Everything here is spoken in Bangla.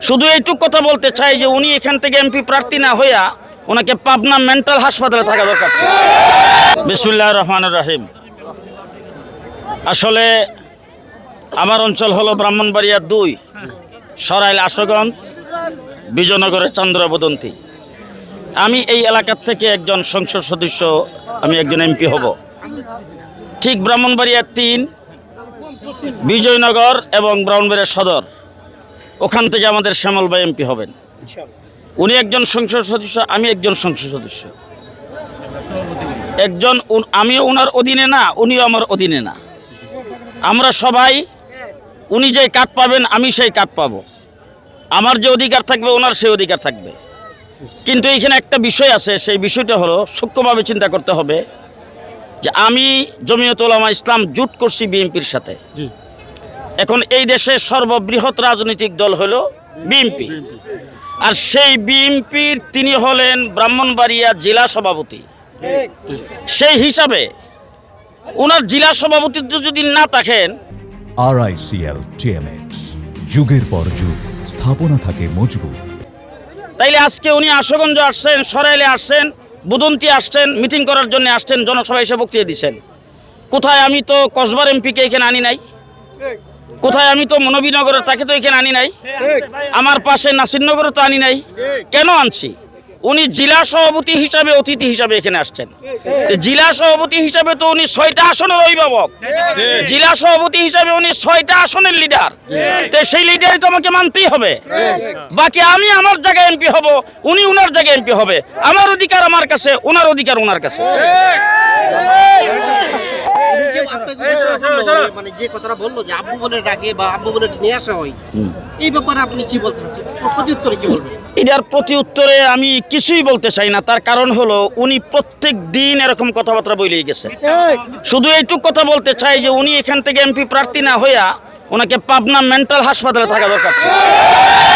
শুধু এইটুক কথা বলতে চাই যে উনি এখান থেকে এমপি প্রার্থী না হইয়া ওনাকে পাবনা মেন্টাল হাসপাতালে থাকা দরকার ছিল। বিসমিল্লাহির রহমানির রহিম। আসলে আমার অঞ্চল হলো ব্রাহ্মণবাড়িয়া 2, সরাইল আশুগঞ্জ, বিজয়নগরের চন্দ্রবদন্তী। আমি এই এলাকার থেকে একজন সংসদ সদস্য, আমি একজন এমপি হব। ঠিক ব্রাহ্মণবাড়িয়া 3, বিজয়নগর এবং ব্রাহ্মণবাড়িয়া সদর, ওখান থেকে আমাদের শ্যামল ভাই এমপি হবেন। উনি একজন সংসদ সদস্য, আমি একজন সংসদ সদস্য। আমিও ওনার অধীনে না, উনিও আমার অধীনে না। আমরা সবাই, উনি যে কাট পাবেন আমি সেই কাট পাবো, আমার যে অধিকার থাকবে ওনার সেই অধিকার থাকবে। কিন্তু এখানে একটা বিষয় আছে, সেই বিষয়টা হলো সূক্ষ্মভাবে চিন্তা করতে হবে যে আমি জমিয়তুল উলামা ইসলাম জোট করছি বিএনপির সাথে। এখন এই দেশে সর্ববৃহৎ রাজনৈতিক দল হলো বিএনপি, আর সেই বিএনপির তিনি হলেন ব্রাহ্মণবাড়িয়া জেলা সভাপতি। সেই হিসাবে ওনার জেলা সভাপতিত্ব যদি না থাকেন, RICL TMX, যুগের পর যুগ স্থাপনা থাকে মজবুত। তাইলে আজকে উনি আশুগঞ্জ আসছেন, সরাইলে আসছেন, বুদন্তি আসছেন, মিটিং করার জন্য আসছেন, জনসভা এসে বক্তৃতা দিচ্ছেন। কোথায়? আমি তো কসবার এমপিকে এখানে আনি নাই। কোথায়? আমি তো নবীনগরের তাকে তো এখানে আনি নাই। আমার পাশে নাসিরনগরে তো আনি নাই। কেন আনছি? উনি জেলা সভাপতি হিসাবে, অতিথি হিসাবে এখানে আসছেন। জেলা সভাপতি হিসাবে তো উনি 6টা আসনের অভিভাবক, জেলা সভাপতি হিসাবে উনি 6টা আসনের লিডার। তো সেই লিডারই তো আমাকে মানতেই হবে। বাকি আমি আমার জায়গায় এমপি হব, উনি উনার জায়গায় এমপি হবে। আমার অধিকার আমার কাছে, ওনার অধিকার ওনার কাছে। মানে যে কথাটা বললো যে আব্বু বলে ডাকে বা আব্বু বলে নিয়ে আসা হয়, এই ব্যাপারে আপনি কি বলতে চাচ্ছেন? প্রত্যুত্তরে কি বলবেন? এটার প্রতি উত্তরে আমি কিছুই বলতে চাই না। তার কারণ হলো উনি প্রত্যেক দিন এরকম কথাবার্তা বলেই গেছে। শুধু এইটুক কথা বলতে চাই যে উনি এখান থেকে এমপি প্রার্থী না হইয়া ওনাকে পাবনা মেন্টাল হাসপাতালে থাকা দরকার ছিল।